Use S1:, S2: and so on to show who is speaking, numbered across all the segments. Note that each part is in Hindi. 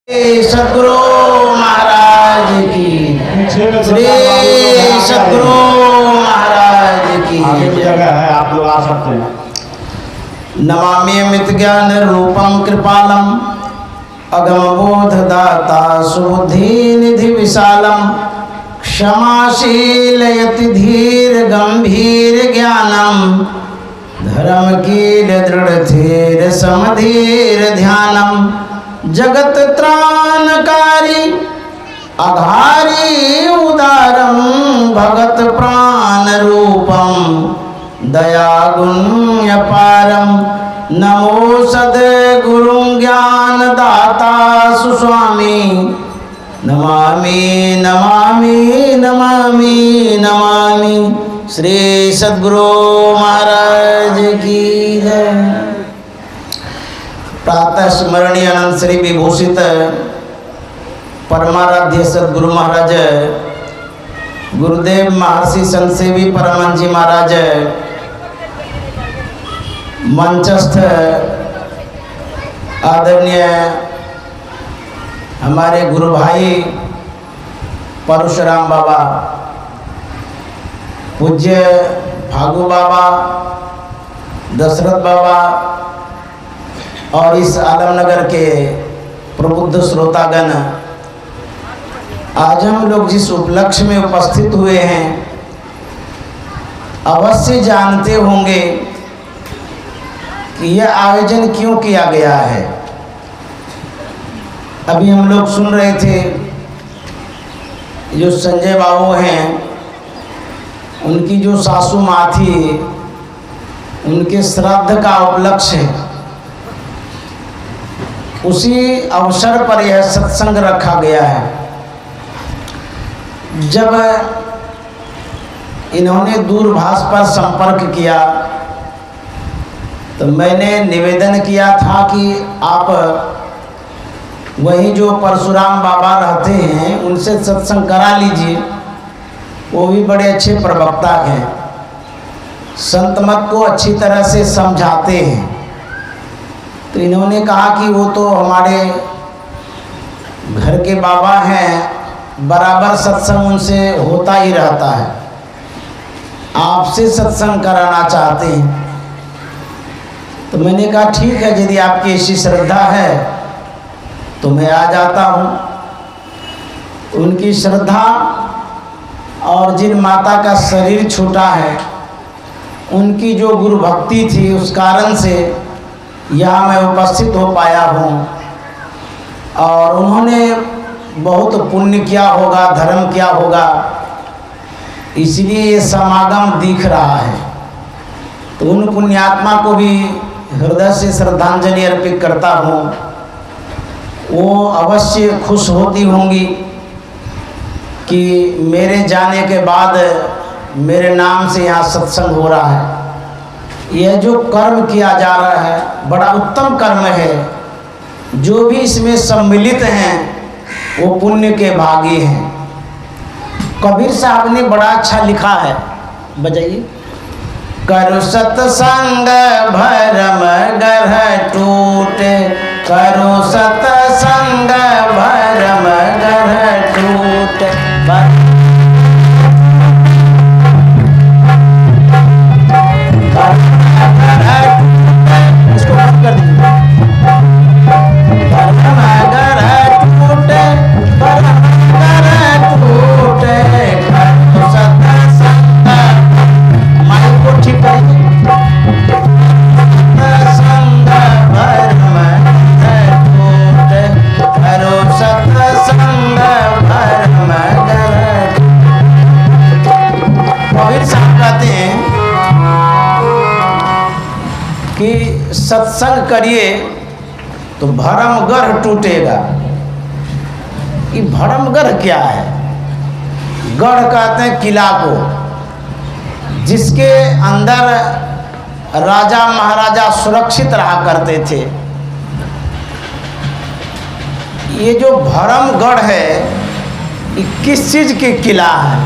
S1: सदगुरु महाराज की, श्री सदगुरु महाराज की
S2: जगह है, आप लोग आ सकते हैं।
S1: नमामि अमित ज्ञान रूपम कृपालम अगम बोध दाता सुबुद्धि निधि विशालम क्षमाशील यति धीर गंभीर ज्ञानम धर्म कील दृढ़ धीर समधीर ध्यानम जगत त्राणकारी अघारी उदारम भगत प्राण रूपम दया गुण्य पारम नमो सद्गुरु ज्ञान दाता सुस्वामी नमामि नमामि नमामि नमामि श्री सद्गुरु महाराज की जय। प्रातः स्मरणीय अनंत श्री विभूषित परमाराध्य सद्गुरु महाराज गुरुदेव महर्षि संत सेवी परमहंस जी महाराज, मंचस्थ आदरणीय हमारे गुरु भाई परशुराम बाबा, पूज्य फागू बाबा, दशरथ बाबा और इस आलमनगर के प्रबुद्ध श्रोतागण, आज हम लोग जिस उपलक्ष्य में उपस्थित हुए हैं अवश्य जानते होंगे कि यह आयोजन क्यों किया गया है। अभी हम लोग सुन रहे थे जो संजय बाबू हैं, उनकी जो सासू माँ थी उनके श्राद्ध का उपलक्ष्य है, उसी अवसर पर यह सत्संग रखा गया है। जब इन्होंने दूरभाष पर संपर्क किया तो मैंने निवेदन किया था कि आप वही जो परशुराम बाबा रहते हैं उनसे सत्संग करा लीजिए, वो भी बड़े अच्छे प्रवक्ता हैं, संत मत को अच्छी तरह से समझाते हैं। तो इन्होंने कहा कि वो तो हमारे घर के बाबा हैं, बराबर सत्संग उनसे होता ही रहता है, आपसे सत्संग कराना चाहते हैं। तो मैंने कहा ठीक है, यदि आपकी ऐसी श्रद्धा है तो मैं आ जाता हूँ। उनकी श्रद्धा और जिन माता का शरीर छोटा है उनकी जो गुरु भक्ति थी उस कारण से यहाँ मैं उपस्थित हो पाया हूँ। और उन्होंने बहुत पुण्य किया होगा, धर्म किया होगा, इसलिए ये समागम दिख रहा है। तो उन पुण्यात्मा को भी हृदय से श्रद्धांजलि अर्पित करता हूँ। वो अवश्य खुश होती होंगी कि मेरे जाने के बाद मेरे नाम से यहाँ सत्संग हो रहा है। यह जो कर्म किया जा रहा है बड़ा उत्तम कर्म है। जो भी इसमें सम्मिलित हैं वो पुण्य के भागी हैं। कबीर साहब ने बड़ा अच्छा लिखा है, बजाइए। करो सत्संग भरम गढ़ टूटे, करो सत्संग भरम गढ़ टूटे। इसको बंद कर दीजिए। भरम गढ़ टूटे, भरम गढ़ टूटे, करो सत्संग। माइक को ठीक करिए। सत्संग भरम गढ़ टूटे, करो सत्संग भरम गढ़। कबीर साहब कहते हैं कि सत्संग करिए तो भरमगढ़ टूटेगा। ये भरमगढ़ क्या है? गढ़ कहते हैं किला को, जिसके अंदर राजा महाराजा सुरक्षित रहा करते थे। ये जो भरमगढ़ है ये किस चीज़ की किला है?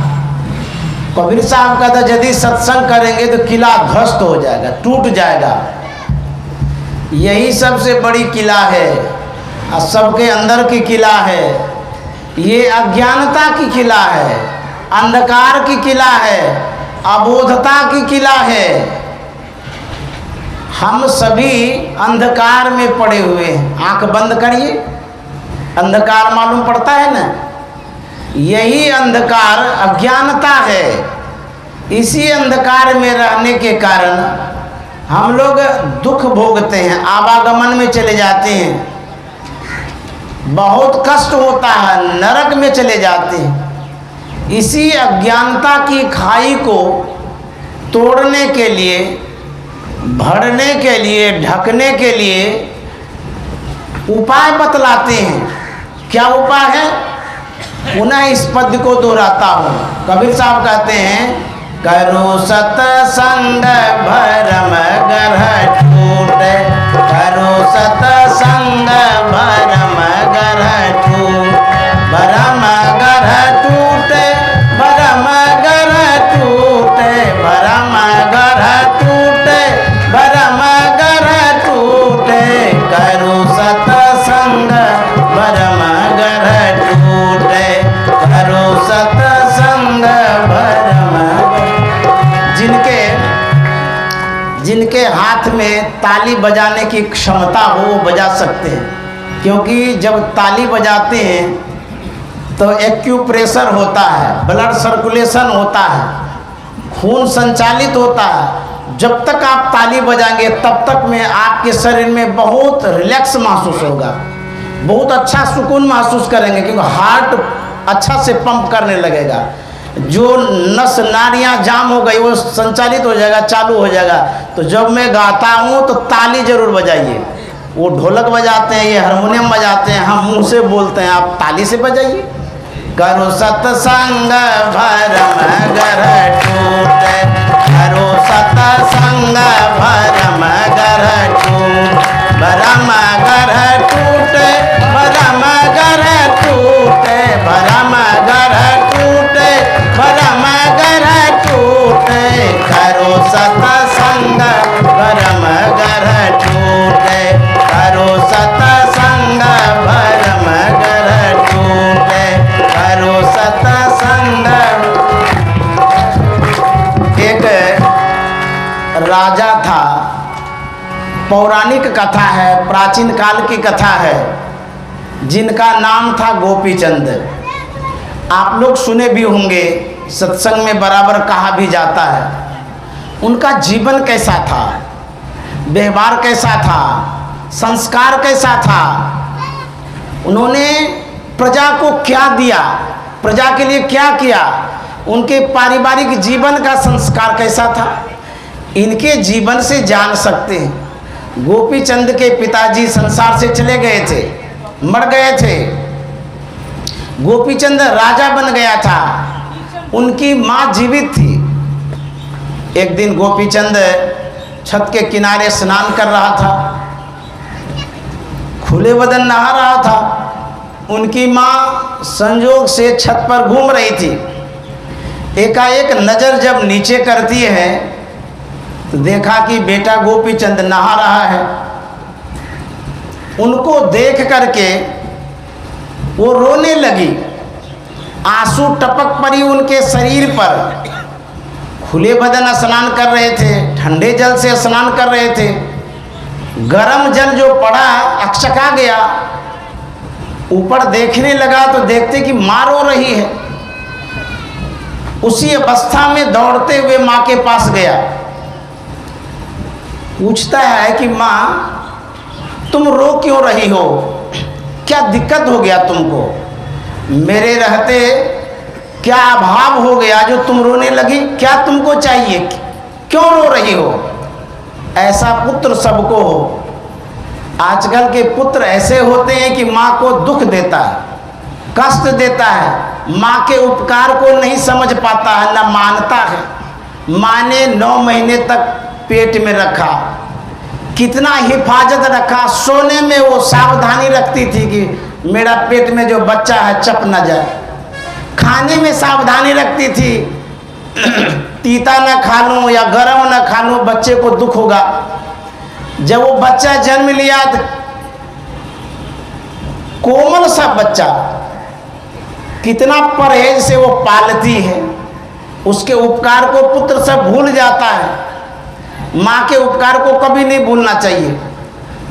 S1: कबीर साहब कहता है यदि सत्संग करेंगे तो किला ध्वस्त हो जाएगा, टूट जाएगा। यही सबसे बड़ी किला है और सबके अंदर की किला है। ये अज्ञानता की किला है, अंधकार की किला है, अबोधता की किला है। हम सभी अंधकार में पड़े हुए हैं। आंख बंद करिए, अंधकार मालूम पड़ता है ना? यही अंधकार अज्ञानता है। इसी अंधकार में रहने के कारण हम लोग दुख भोगते हैं, आवागमन में चले जाते हैं, बहुत कष्ट होता है, नरक में चले जाते हैं। इसी अज्ञानता की खाई को तोड़ने के लिए, भरने के लिए, ढकने के लिए उपाय बतलाते हैं। क्या उपाय है? पुनः इस पद को दोहराता हूँ। कबीर साहब कहते हैं, करो सतसंग भरम गरह टूटे, करो सतसंग भरम गरह टूटे, भरम गरह टूटे, भरम गरह टूटे, भरम गरह टूटे, भरम गरह टूटे, करो सतसंग भरम गरह टूटे, करो सतसंग भरम। जिनके हाथ में ताली बजाने की क्षमता हो वो बजा सकते हैं, क्योंकि जब ताली बजाते हैं तो एक्यूप्रेशर होता है, ब्लड सर्कुलेशन होता है, खून संचालित होता है। जब तक आप ताली बजाएंगे तब तक में आपके शरीर में बहुत रिलैक्स महसूस होगा, बहुत अच्छा सुकून महसूस करेंगे, क्योंकि हार्ट अच्छा से पंप करने लगेगा। जो नस नाड़ियाँ जाम हो गई वो संचालित हो जाएगा, चालू हो जाएगा। तो जब मैं गाता हूँ तो ताली जरूर बजाइए। वो ढोलक बजाते हैं, ये हारमोनियम बजाते हैं, हम मुंह से बोलते हैं, आप ताली से बजाइए। करो सतसंग भरम गरह टूटे, करो सतसंग भरम गरह टूटे, भरम गरह टूटे, भरम गरह टूटे, भरम गरह टूटे, भरम गरह टूटे, करो सतसंग भरम गरह टूटे, करो सतसंग भरम गरह टूटे, करो सतसंग। एक राजा था, पौराणिक कथा है, प्राचीन काल की कथा है, जिनका नाम था गोपीचंद। आप लोग सुने भी होंगे, सत्संग में बराबर कहा भी जाता है। उनका जीवन कैसा था, व्यवहार कैसा था, संस्कार कैसा था, उन्होंने प्रजा को क्या दिया, प्रजा के लिए क्या किया, उनके पारिवारिक जीवन का संस्कार कैसा था, इनके जीवन से जान सकते हैं। गोपीचंद के पिताजी संसार से चले गए थे, मर गए थे। गोपीचंद राजा बन गया था, उनकी माँ जीवित थी। एक दिन गोपीचंद छत के किनारे स्नान कर रहा था, खुले बदन नहा रहा था। उनकी माँ संजोग से छत पर घूम रही थी। एकाएक नज़र जब नीचे करती है तो देखा कि बेटा गोपीचंद नहा रहा है। उनको देख करके वो रोने लगी, आंसू टपक पड़ी उनके शरीर पर। खुले बदन स्नान कर रहे थे, ठंडे जल से स्नान कर रहे थे, गर्म जल जो पड़ा अकचका गया। ऊपर देखने लगा तो देखते कि माँ रो रही है। उसी अवस्था में दौड़ते हुए माँ के पास गया, पूछता है कि माँ तुम रो क्यों रही हो, क्या दिक्कत हो गया तुमको, मेरे रहते क्या अभाव हो गया जो तुम रोने लगी, क्या तुमको चाहिए, क्यों रो रही हो। ऐसा पुत्र सबको हो। आजकल के पुत्र ऐसे होते हैं कि माँ को दुख देता है, कष्ट देता है, माँ के उपकार को नहीं समझ पाता है, न मानता है। माँ ने 9 महीने तक पेट में रखा, कितना हिफाजत रखा, सोने में वो सावधानी रखती थी कि मेरा पेट में जो बच्चा है चप न जाए। खाने में सावधानी रखती थी, तीता न खा लूँ या गरम न खा लूँ, बच्चे को दुख होगा। जब वो बच्चा जन्म लिया कोमल सा बच्चा कितना परहेज से वो पालती है, उसके उपकार को पुत्र सब भूल जाता है। माँ के उपकार को कभी नहीं भूलना चाहिए।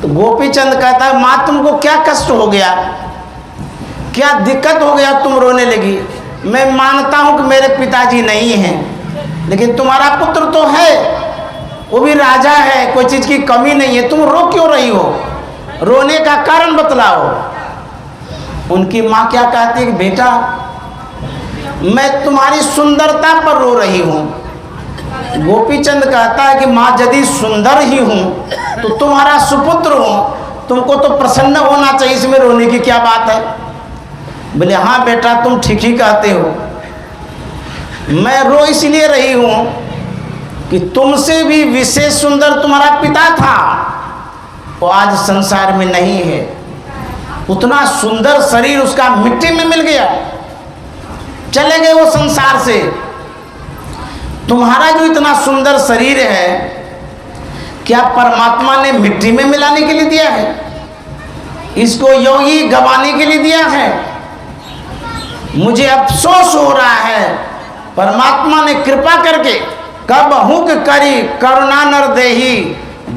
S1: तो गोपीचंद कहता है, माँ तुमको क्या कष्ट हो गया, क्या दिक्कत हो गया, तुम रोने लगी। मैं मानता हूँ कि मेरे पिताजी नहीं हैं, लेकिन तुम्हारा पुत्र तो है, वो भी राजा है, कोई चीज़ की कमी नहीं है, तुम रो क्यों रही हो, रोने का कारण बतलाओ। उनकी माँ क्या कहती है कि बेटा मैं तुम्हारी सुंदरता पर रो रही हूँ। गोपीचंद कहता है कि माँ यदि सुंदर ही हूँ तो तुम्हारा सुपुत्र हूँ, तुमको तो प्रसन्न होना चाहिए, इसमें रोने की क्या बात है। बोले हाँ बेटा तुम ठीक ही कहते हो, मैं रो इसलिए रही हूँ कि तुमसे भी विशेष सुंदर तुम्हारा पिता था, वो आज संसार में नहीं है। उतना सुंदर शरीर उसका मिट्टी में मिल गया, चले गए वो संसार से। तुम्हारा जो इतना सुंदर शरीर है, क्या परमात्मा ने मिट्टी में मिलाने के लिए दिया है? इसको योगी गवाने के लिए दिया है? मुझे अफसोस हो रहा है, परमात्मा ने कृपा करके कब हुक करी करुणा नर देही,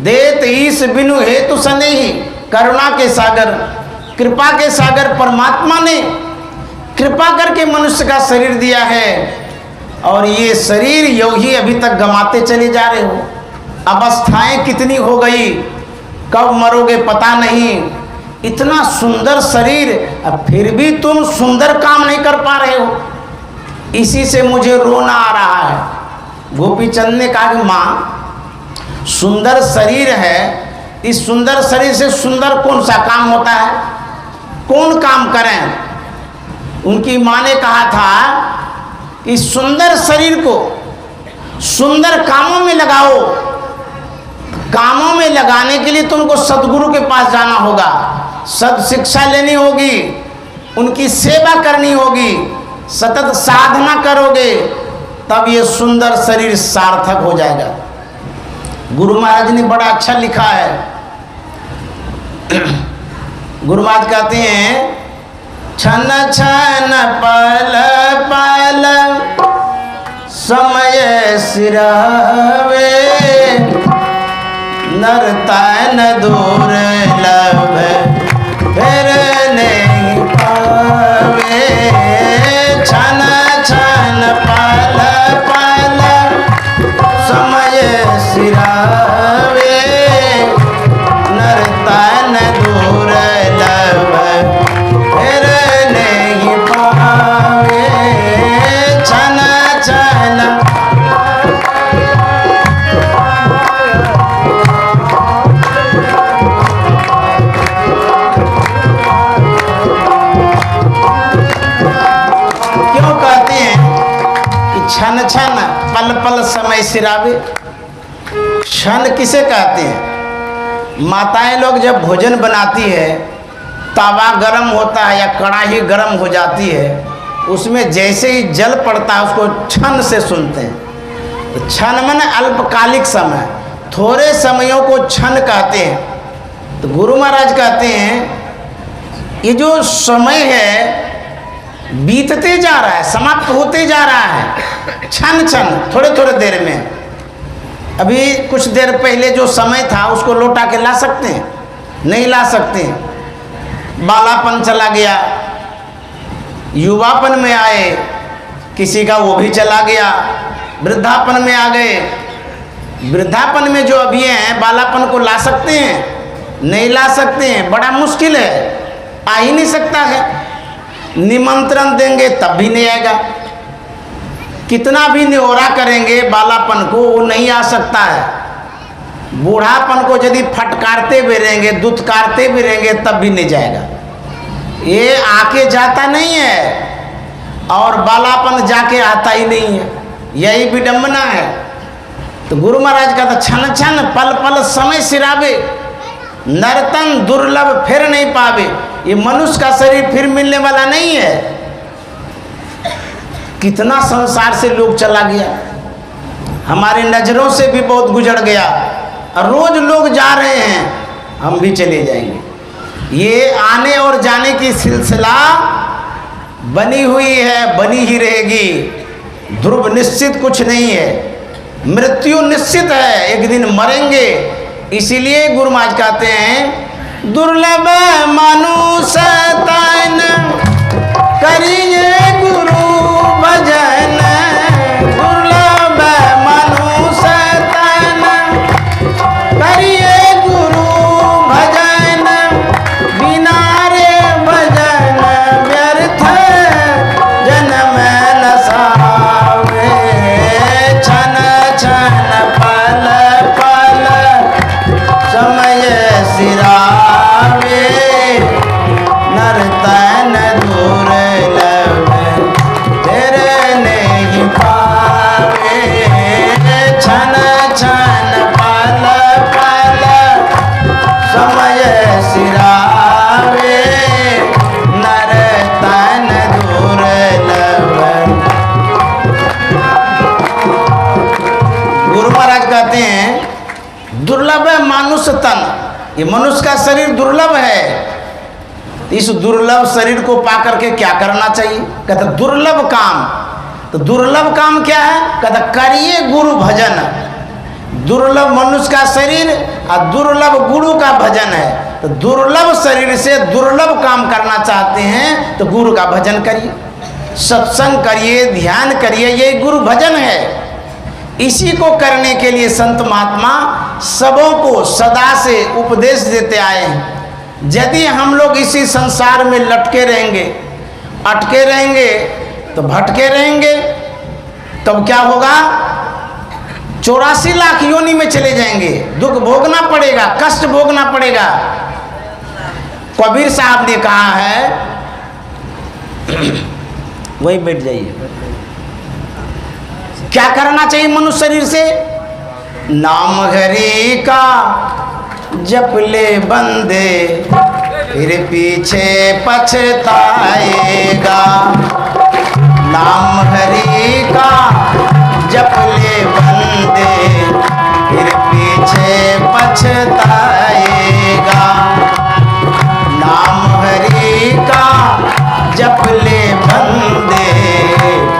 S1: देत ईस बिनु हेतु सनेही। करुणा के सागर, कृपा के सागर परमात्मा ने कृपा करके मनुष्य का शरीर दिया है, और ये शरीर योगी अभी तक गंवाते चले जा रहे हो। अवस्थाएं कितनी हो गई, कब मरोगे पता नहीं। इतना सुंदर शरीर, अब फिर भी तुम सुंदर काम नहीं कर पा रहे हो, इसी से मुझे रोना आ रहा है। गोपीचंद ने कहा कि माँ सुंदर शरीर है, इस सुंदर शरीर से सुंदर कौन सा काम होता है, कौन काम करें। उनकी माँ ने कहा था कि सुंदर शरीर को सुंदर कामों में लगाओ। कामों में लगाने के लिए तुमको सदगुरु के पास जाना होगा, सद शिक्षा लेनी होगी, उनकी सेवा करनी होगी, सतत साधना करोगे, तब ये सुंदर शरीर सार्थक हो जाएगा। गुरु महाराज ने बड़ा अच्छा लिखा है। गुरु महाराज कहते हैं, छन छन पल पल समय सिरावे, नर तन दूर लब फिर नहीं पावे। छन छन पल पल समय सिरावे, नर तन दूर लब फिर नहीं पावे। छन छन क्यों कहते हैं कि छन छन पल पल समय सिरावे। क्षण किसे कहते हैं? माताएं लोग जब भोजन बनाती है, तवा गरम होता है या कढ़ाई गरम हो जाती है, उसमें जैसे ही जल पड़ता है उसको क्षण से सुनते हैं। तो क्षण माने अल्पकालिक समय, थोड़े समयों को क्षण कहते हैं। तो गुरु महाराज कहते हैं ये जो समय है बीतते जा रहा है, समाप्त होते जा रहा है, क्षण क्षण थोड़े थोड़े देर में। अभी कुछ देर पहले जो समय था उसको लौटा के ला सकते हैं? नहीं ला सकते। बालापन चला गया, युवापन में आए, किसी का वो भी चला गया, वृद्धापन में आ गए। वृद्धापन में जो अभी हैं बालापन को ला सकते हैं? नहीं ला सकते हैं, बड़ा मुश्किल है, आ ही नहीं सकता है। निमंत्रण देंगे तब भी नहीं आएगा, कितना भी न्योरा करेंगे बालापन को वो नहीं आ सकता है। बूढ़ापन को यदि फटकारते भी रहेंगे, दुत्कारते भी रहेंगे, तब भी नहीं जाएगा। ये आके जाता नहीं है और बालापन जाके आता ही नहीं है, यही विडंबना है। तो गुरु महाराज का तो छन छन पल पल समय सिरावे, नर्तन दुर्लभ फिर नहीं पावे। ये मनुष्य का शरीर फिर मिलने वाला नहीं है। कितना संसार से लोग चला गया, हमारी नज़रों से भी बहुत गुजर गया, और रोज लोग जा रहे हैं, हम भी चले जाएंगे। ये आने और जाने की सिलसिला बनी हुई है, बनी ही रहेगी। ध्रुव निश्चित कुछ नहीं है, मृत्यु निश्चित है, एक दिन मरेंगे। इसीलिए गुरु महाराज कहते हैं दुर्लभ मानुष तन करिए गुरु भजन, दुर्लभ मानुष तन करिए गुरु भजन, बिना रे भजन व्यर्थ जन्म न सावे, छन छन पल पल समय सिरावे, नर तन दुर्लभ तेरे नहीं पावे, छन छन पल पल समय सिरावे, नर तन दुर्लभ। गुरु महाराज कहते हैं दुर्लभ है मानुष तन, ये मनुष्य का शरीर दुर्लभ है। इस दुर्लभ शरीर को पा करके क्या करना चाहिए? कहते दुर्लभ काम। तो दुर्लभ काम क्या है? कहते करिए गुरु भजन। दुर्लभ मनुष्य का शरीर और दुर्लभ गुरु का भजन है। तो दुर्लभ शरीर से दुर्लभ काम करना चाहते हैं तो गुरु का भजन करिए, सत्संग करिए, ध्यान करिए, ये गुरु भजन है। इसी को करने के लिए संत महात्मा सबों को सदा से उपदेश देते आए हैं। यदि हम लोग इसी संसार में लटके रहेंगे, अटके रहेंगे तो भटके रहेंगे, तब क्या होगा? 84 लाख योनि में चले जाएंगे, दुख भोगना पड़ेगा, कष्ट भोगना पड़ेगा। कबीर साहब ने कहा है वही बैठ जाइए, क्या करना चाहिए मनुष्य शरीर से? नाम हरि का जप ले बंदे फिर पीछे पछताएगा, नाम हरि का जप ले बंदे फिर पीछे पछताएगा, नाम हरि का जप ले बंदे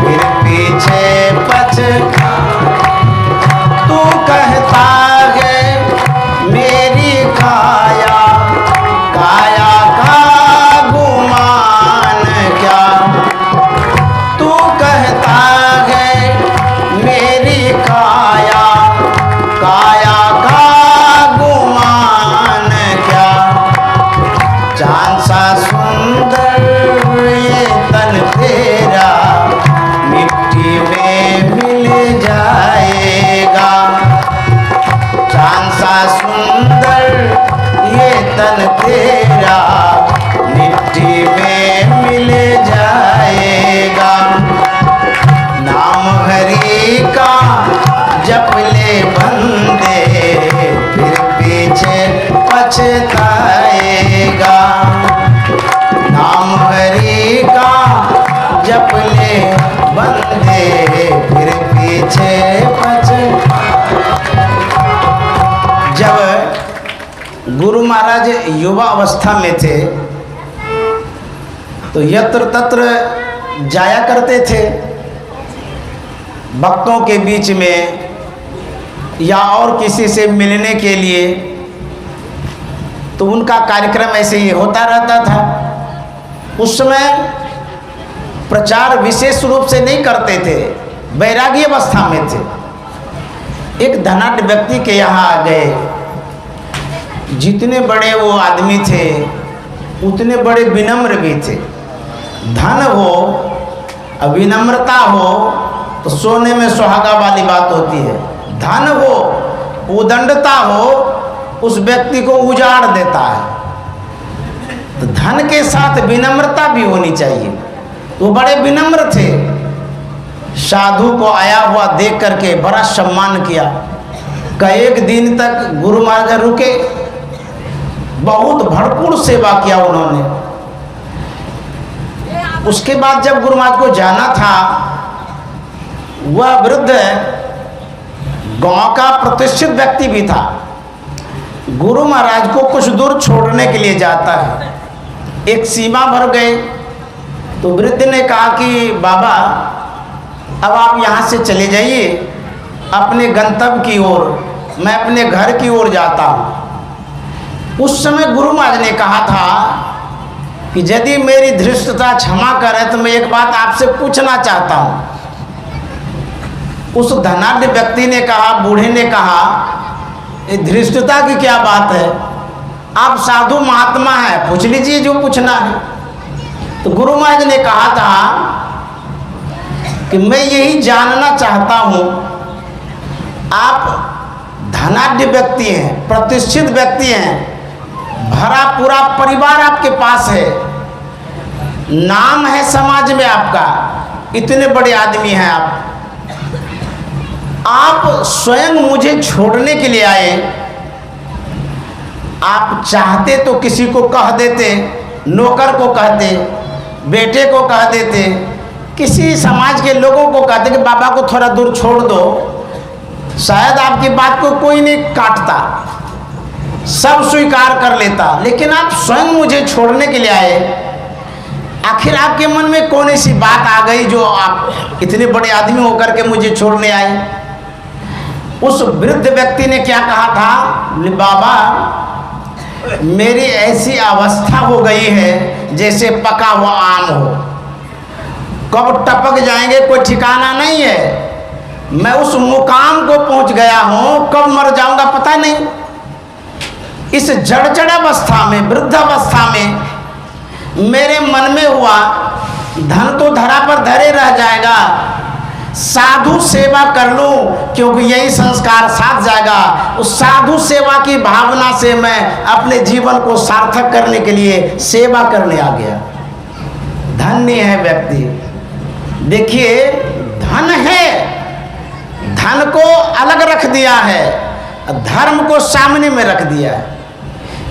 S1: फिर पीछे तू कहता है मेरी काया, काया का गुमान क्या, तू कहता है मेरी काया, काया का गुमान क्या, चांद सा सुंदर ये तन तेरा मिट्टी में मिल जाएगा, चांद सा सुंदर ये तन तेरा मिट्टी में मिल जाएगा, नाम हरि का जप ले बंदे फिर पीछे पछताएगा, नाम हरि का जप ले बंदे फिर पीछे जब गुरु महाराज युवा अवस्था में थे तो यत्र तत्र जाया करते थे भक्तों के बीच में या और किसी से मिलने के लिए, तो उनका कार्यक्रम ऐसे ही होता रहता था। उस समय प्रचार विशेष रूप से नहीं करते थे, वैरागी अवस्था में थे। एक धनाढ्य व्यक्ति के यहाँ आ गए, जितने बड़े वो आदमी थे उतने बड़े विनम्र भी थे। धन हो, विनम्रता हो तो सोने में सुहागा वाली बात होती है। धन हो, उदंडता हो, उस व्यक्ति को उजाड़ देता है। तो धन के साथ विनम्रता भी होनी चाहिए। वो बड़े विनम्र थे। साधु को आया हुआ देख करके बड़ा सम्मान किया। कई एक दिन तक गुरु महाराज रुके, बहुत भरपूर सेवा किया उन्होंने। उसके बाद जब गुरु महाराज को जाना था, वह वृद्ध गांव का प्रतिष्ठित व्यक्ति भी था, गुरु महाराज को कुछ दूर छोड़ने के लिए जाता है। एक सीमा भर गए तो वृद्ध ने कहा कि बाबा अब आप यहाँ से चले जाइए अपने गंतव्य की ओर, मैं अपने घर की ओर जाता हूँ। उस समय गुरु महाराज ने कहा था कि यदि मेरी धृष्टता क्षमा करे तो मैं एक बात आपसे पूछना चाहता हूँ। उस धनाढ्य व्यक्ति ने कहा, बूढ़े ने कहा, ये धृष्टता की क्या बात है, आप साधु महात्मा हैं, पूछ लीजिए जो पूछना है। तो गुरु महाराज ने कहा था कि मैं यही जानना चाहता हूँ, आप धनाढ्य व्यक्ति हैं, प्रतिष्ठित व्यक्ति हैं, भरा पूरा परिवार आपके पास है, नाम है समाज में आपका, इतने बड़े आदमी हैं आप स्वयं मुझे छोड़ने के लिए आए। आप चाहते तो किसी को कह देते, नौकर को कहते, बेटे को कह देते, किसी समाज के लोगों को कहते कि बाबा को थोड़ा दूर छोड़ दो, शायद आपकी बात को कोई नहीं काटता, सब स्वीकार कर लेता। लेकिन आप स्वयं मुझे छोड़ने के लिए आए, आखिर आपके मन में कौन सी बात आ गई जो आप इतने बड़े आदमी होकर के मुझे छोड़ने आए। उस वृद्ध व्यक्ति ने क्या कहा था, बाबा मेरी ऐसी अवस्था हो गई है जैसे पका हुआ आम हो, कब टपक जाएंगे कोई ठिकाना नहीं है। मैं उस मुकाम को पहुंच गया हूं, कब मर जाऊंगा पता नहीं। इस जड़ अवस्था में, वृद्ध अवस्था में मेरे मन में हुआ धन तो धरा पर धरे रह जाएगा, साधु सेवा कर लूं क्योंकि यही संस्कार साथ जाएगा। उस साधु सेवा की भावना से मैं अपने जीवन को सार्थक करने के लिए सेवा करने आ गया। धन्य है व्यक्ति। देखिए धन है, धन को अलग रख दिया है, धर्म को सामने में रख दिया है।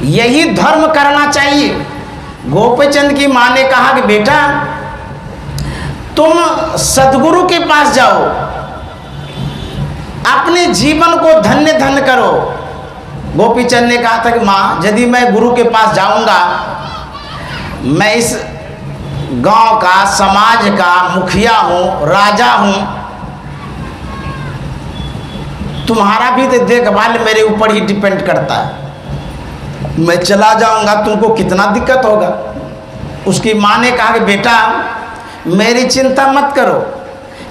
S1: यही धर्म करना चाहिए। गोपीचंद की माँ ने कहा कि बेटा तुम सदगुरु के पास जाओ, अपने जीवन को धन्य धन्य करो। गोपीचंद ने कहा था कि माँ यदि मैं गुरु के पास जाऊंगा, मैं इस गांव का, समाज का मुखिया हूँ, राजा हूँ, तुम्हारा भी तो देखभाल मेरे ऊपर ही डिपेंड करता है, मैं चला जाऊंगा तुमको कितना दिक्कत होगा। उसकी माँ ने कहा कि बेटा मेरी चिंता मत करो,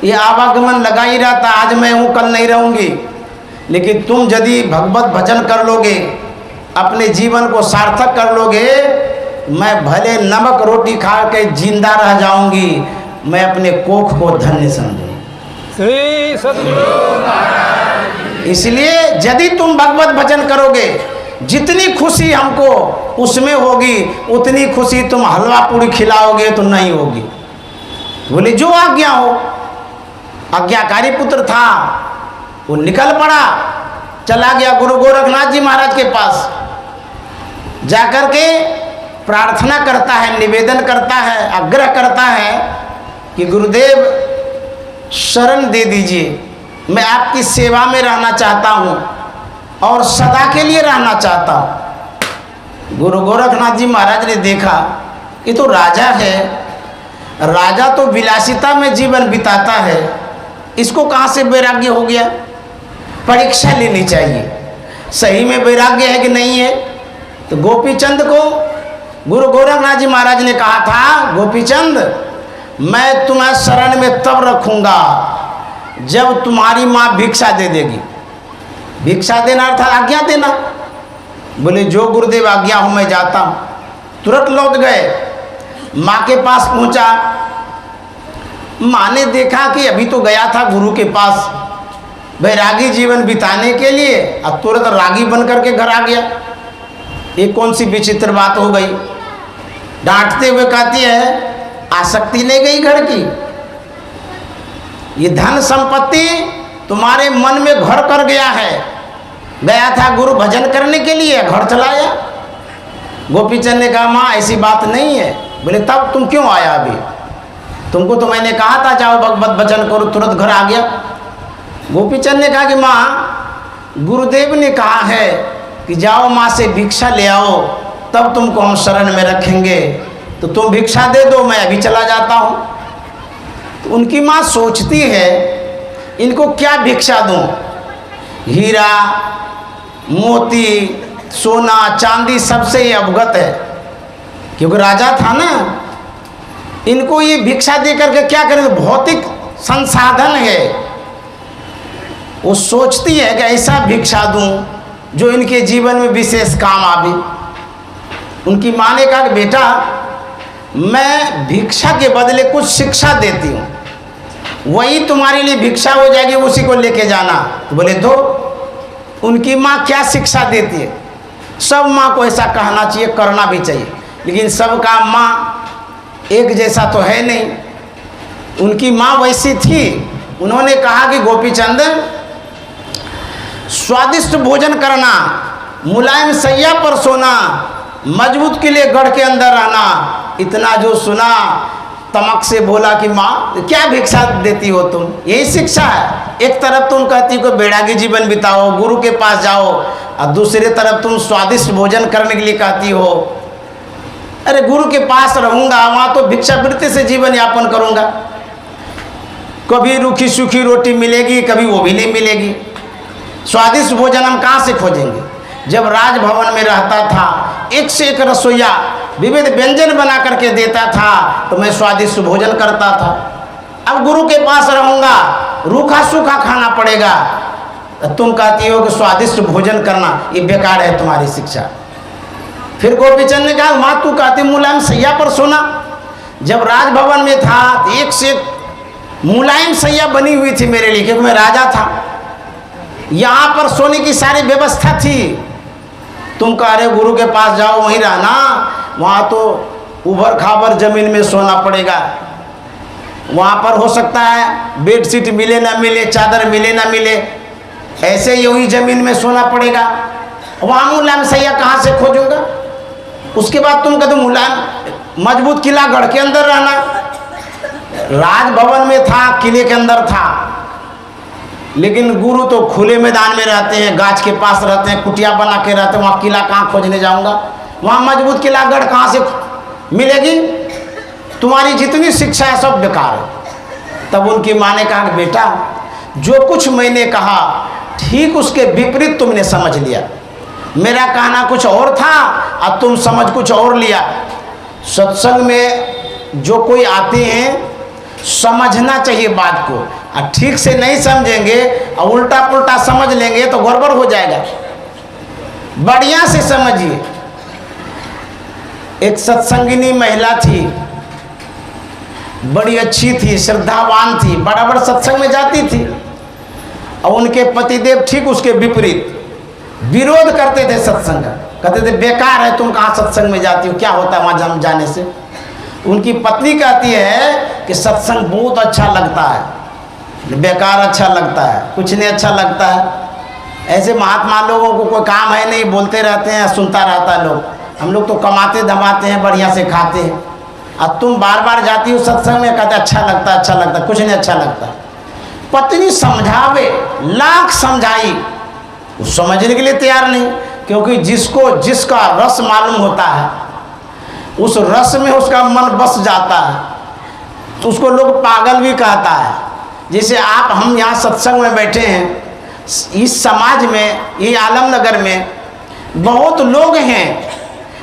S1: ये आवागमन लगा ही रहता, आज मैं हूँ कल नहीं रहूँगी, लेकिन तुम यदि भगवत भजन कर लोगे, अपने जीवन को सार्थक कर लोगे, मैं भले नमक रोटी खा के जिंदा रह जाऊंगी, मैं अपने कोख को धन्य समझूंगी। इसलिए यदि तुम भगवत भजन करोगे, जितनी खुशी हमको उसमें होगी उतनी खुशी तुम हलवा पूरी खिलाओगे तो नहीं होगी। बोले जो आज्ञा हो। आज्ञाकारी पुत्र था, वो निकल पड़ा, चला गया गुरु गोरखनाथ जी महाराज के पास। जाकर के प्रार्थना करता है, निवेदन करता है, आग्रह करता है कि गुरुदेव शरण दे दीजिए, मैं आपकी सेवा में रहना चाहता हूँ और सदा के लिए रहना चाहता हूँ। गुरु गोरखनाथ जी महाराज ने देखा ये तो राजा है, राजा तो विलासिता में जीवन बिताता है, इसको कहाँ से वैराग्य हो गया। परीक्षा लेनी चाहिए, सही में वैराग्य है कि नहीं है। तो गोपीचंद को गुरु गोरखनाथ जी महाराज ने कहा था, गोपीचंद मैं तुम्हें शरण में तब रखूँगा जब तुम्हारी माँ भिक्षा दे देगी। भिक्षा देना अर्थात आज्ञा देना। बोले जो गुरुदेव आज्ञा हो मैं जाता हूँ। तुरंत लौट गए, माँ के पास पहुँचा। माँ ने देखा कि अभी तो गया था गुरु के पास वैरागी जीवन बिताने के लिए, अब तुरंत रागी बन करके घर आ गया। ये कौन सी विचित्र बात हो गई। डांटते हुए कहती है आसक्ति नहीं गई घर की, ये धन संपत्ति तुम्हारे मन में घर कर गया है। गया था गुरु भजन करने के लिए, घर चलाया। गोपीचंद ने कहा माँ ऐसी बात नहीं है। बोले तब तुम क्यों आया अभी, तुमको तो मैंने कहा था जाओ भगवत भजन करो, तुरंत घर आ गया। गोपीचंद ने कहा कि माँ गुरुदेव ने कहा है कि जाओ माँ से भिक्षा ले आओ, तब तुमको हम शरण में रखेंगे, तो तुम भिक्षा दे दो, मैं अभी चला जाता हूँ। तो उनकी माँ सोचती है इनको क्या भिक्षा दूँ, हीरा मोती सोना चांदी सबसे ये अवगत है, क्योंकि राजा था ना। इनको ये भिक्षा दे करके क्या करें, भौतिक संसाधन है। वो सोचती है कि ऐसा भिक्षा दूं जो इनके जीवन में विशेष काम आवे। उनकी माँ ने कहा कि बेटा, मैं भिक्षा के बदले कुछ शिक्षा देती हूँ, वही तुम्हारे लिए भिक्षा हो जाएगी, उसी को लेके जाना। तो बोले दो। उनकी माँ क्या शिक्षा देती है, सब माँ को ऐसा कहना चाहिए, करना भी चाहिए, लेकिन सबका माँ एक जैसा तो है नहीं। उनकी माँ वैसी थी। उन्होंने कहा कि गोपीचंद, स्वादिष्ट भोजन करना, मुलायम सैया पर सोना, मजबूत के लिए गढ़ के अंदर रहना, इतना जो सुना तमक से बोला कि माँ क्या भिक्षा देती हो तुम, यही शिक्षा है। एक तरफ तुम कहती हो बेड़ागी जीवन बिताओ, गुरु के पास जाओ, और दूसरी तरफ तुम स्वादिष्ट भोजन करने के लिए कहती हो। अरे गुरु के पास रहूँगा, वहाँ तो भिक्षावृत्ति से जीवन यापन करूँगा, कभी रूखी सूखी रोटी मिलेगी, कभी वो भी नहीं मिलेगी, स्वादिष्ट भोजन हम कहाँ से खोजेंगे। जब राजभवन में रहता था, एक से एक रसोईया विविध व्यंजन बना करके देता था, तो मैं स्वादिष्ट भोजन करता था। अब गुरु के पास रहूँगा, रूखा सूखा खाना पड़ेगा, तुम कहती हो कि स्वादिष्ट भोजन करना, ये बेकार है तुम्हारी शिक्षा। फिर गोपीचंद ने कहा, माँ तू कहती मुलायम सैया पर सोना। जब राजभवन में था, एक से एक मुलायम सैया बनी हुई थी मेरे लिए, क्योंकि मैं राजा था, यहाँ पर सोने की सारी व्यवस्था थी। तुम कह रहे गुरु के पास जाओ, वहीं रहना, वहाँ तो उभर खाबर जमीन में सोना पड़ेगा। वहाँ पर हो सकता है बेडशीट मिले ना मिले, चादर मिले ना मिले, ऐसे ही वही जमीन में सोना पड़ेगा। वहाँ मुलायम सैया कहाँ से खोजूंगा। उसके बाद तुम कहते मुलायम मजबूत किला गढ़ के अंदर रहना। राजभवन में था, किले के अंदर था, लेकिन गुरु तो खुले मैदान में रहते हैं, गाछ के पास रहते हैं, कुटिया बना के रहते हैं, वहाँ किला कहाँ खोजने जाऊँगा। वहाँ मजबूत किला गढ़ कहाँ से मिलेगी। तुम्हारी जितनी शिक्षा है सब बेकार है। तब उनकी माँ ने कहा कि बेटा, जो कुछ मैंने कहा ठीक उसके विपरीत तुमने समझ लिया। मेरा कहना कुछ और था और तुम समझ कुछ और लिया। सत्संग में जो कोई आते हैं, समझना चाहिए बात को, और ठीक से नहीं समझेंगे और उल्टा पुल्टा समझ लेंगे तो गड़बड़ हो जाएगा। बढ़िया से समझिए। एक सत्संगिनी महिला थी, बड़ी अच्छी थी, श्रद्धावान थी, बराबर सत्संग में जाती थी, और उनके पतिदेव ठीक उसके विपरीत विरोध करते थे सत्संग का। कहते थे बेकार है, तुम कहाँ सत्संग में जाती हो, क्या होता है वहाँ जाने से। उनकी पत्नी कहती है कि सत्संग बहुत अच्छा लगता है, बेकार अच्छा लगता है, कुछ नहीं अच्छा लगता है। ऐसे महात्मा लोगों को कोई काम है नहीं, बोलते रहते हैं, सुनता रहता है लोग। हम लोग तो कमाते धमाते हैं, बढ़िया से खाते हैं, अब तुम बार बार जाती हो सत्संग में, कहते अच्छा लगता है, अच्छा लगता है, कुछ नहीं अच्छा लगता। पत्नी समझावे, लाख समझाई, वो समझने के लिए तैयार नहीं, क्योंकि जिसको जिसका रस मालूम होता है, उस रस में उसका मन बस जाता है, तो उसको लोग पागल भी कहता है। जैसे आप हम यहाँ सत्संग में बैठे हैं, इस समाज में, ये आलमनगर में बहुत लोग हैं,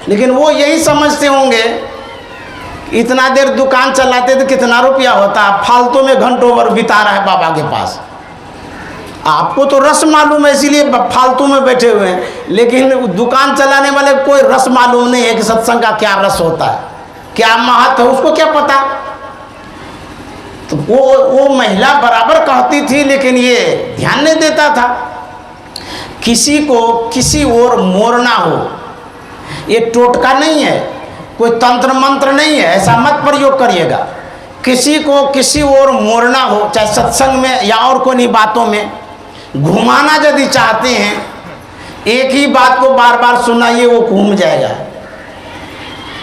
S1: लेकिन वो यही समझते होंगे इतना देर दुकान चलाते तो कितना रुपया होता है, फालतू में घंटों भर बिता रहा है बाबा के पास। आपको तो रस मालूम है, इसीलिए फालतू में बैठे हुए हैं, लेकिन दुकान चलाने वाले कोई रस मालूम नहीं है कि सत्संग का क्या रस होता है, क्या महत्व है, उसको क्या पता। तो वो महिला बराबर कहती थी, लेकिन ये ध्यान नहीं देता था। किसी को किसी ओर मोड़ना हो, ये टोटका नहीं है, कोई तंत्र मंत्र नहीं है, ऐसा मत प्रयोग करिएगा। किसी को किसी ओर मोड़ना हो, चाहे सत्संग में या और कोई बातों में घुमाना यदि चाहते हैं, एक ही बात को बार बार सुनाइए, वो घूम जाएगा।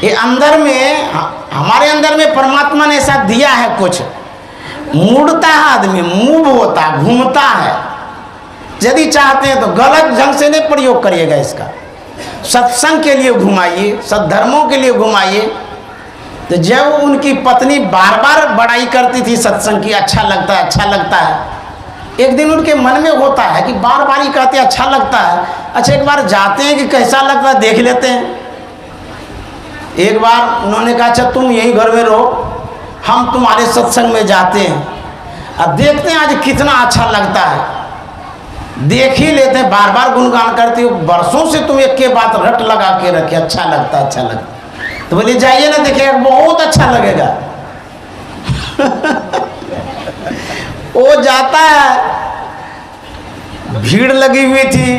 S1: ये अंदर में, हमारे अंदर में परमात्मा ने ऐसा दिया है, कुछ मुड़ता है आदमी, मूव होता है, घूमता है, यदि चाहते हैं तो गलत ढंग से नहीं प्रयोग करिएगा इसका, सत्संग के लिए घुमाइए, सद्धर्मों के लिए घुमाइए। तो जब उनकी पत्नी बार बार बड़ाई करती थी सत्संग की, अच्छा लगता है अच्छा लगता है, एक दिन उनके मन में होता है कि बार बार ही कहते हैं अच्छा लगता है, अच्छा एक बार जाते हैं कि कैसा लगता है देख लेते हैं। एक बार उन्होंने कहा अच्छा तुम यही घर में रहो, हम तुम्हारे सत्संग में जाते हैं और देखते हैं आज कितना अच्छा लगता है, देख ही लेते हैं। बार बार गुणगान करती हो, बरसों से तुम एक के बात रट लगा के रखे, अच्छा लगता है अच्छा लगता है। तो बोले जाइए ना देखिएगा बहुत अच्छा लगेगा। वो जाता है, भीड़ लगी हुई थी,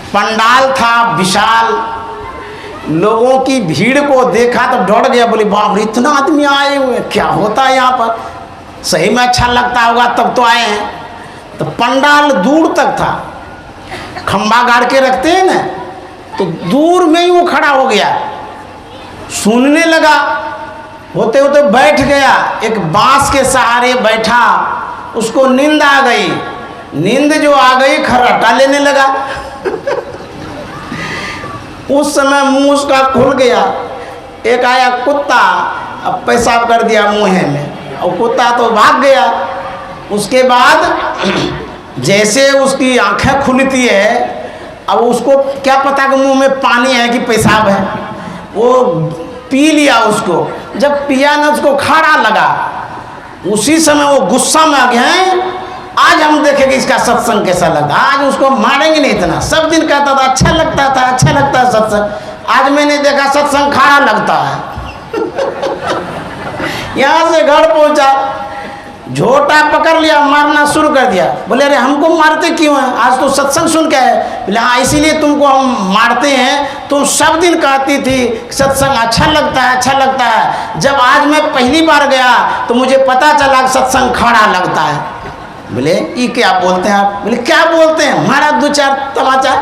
S1: पंडाल था विशाल, लोगों की भीड़ को देखा तो डर गया, बोले बाप रे इतना आदमी आए हुए, क्या होता है यहाँ पर, सही में अच्छा लगता होगा तब तो आए हैं। तो पंडाल दूर तक था, खंबा गाड़ के रखते हैं ना, तो दूर में ही वो खड़ा हो गया, सुनने लगा। होते होते बैठ गया, एक बांस के सहारे बैठा, उसको नींद आ गई। नींद जो आ गई खर्राटा लेने लगा। उस समय मुंह उसका खुल गया, एक आया कुत्ता, अब पेशाब कर दिया मुंह में, और कुत्ता तो भाग गया। उसके बाद जैसे उसकी आंखें खुलती है, अब उसको क्या पता कि मुंह में पानी है कि पेशाब है, वो पी लिया उसको। जब पिया ना उसको खारा लगा, उसी समय वो गुस्सा में आ गया है, आज हम देखेंगे इसका सत्संग कैसा लगता है, आज उसको मारेंगे नहीं। इतना सब दिन कहता था अच्छा लगता था अच्छा लगता है सत्संग, आज मैंने देखा सत्संग खारा लगता है। यहाँ से घर पहुंचा, झोटा पकड़ लिया, मारना शुरू कर दिया। बोले अरे हमको मारते क्यों हैं, आज तो सत्संग सुन के आए। बोले हाँ इसीलिए तुमको हम मारते हैं, तुम सब दिन कहती थी सत्संग अच्छा लगता है अच्छा लगता है, जब आज मैं पहली बार गया तो मुझे पता चला कि सत्संग खड़ा लगता है। बोले ये क्या बोलते हैं आप, बोले क्या बोलते हैं, मारा दो चार तमाचा,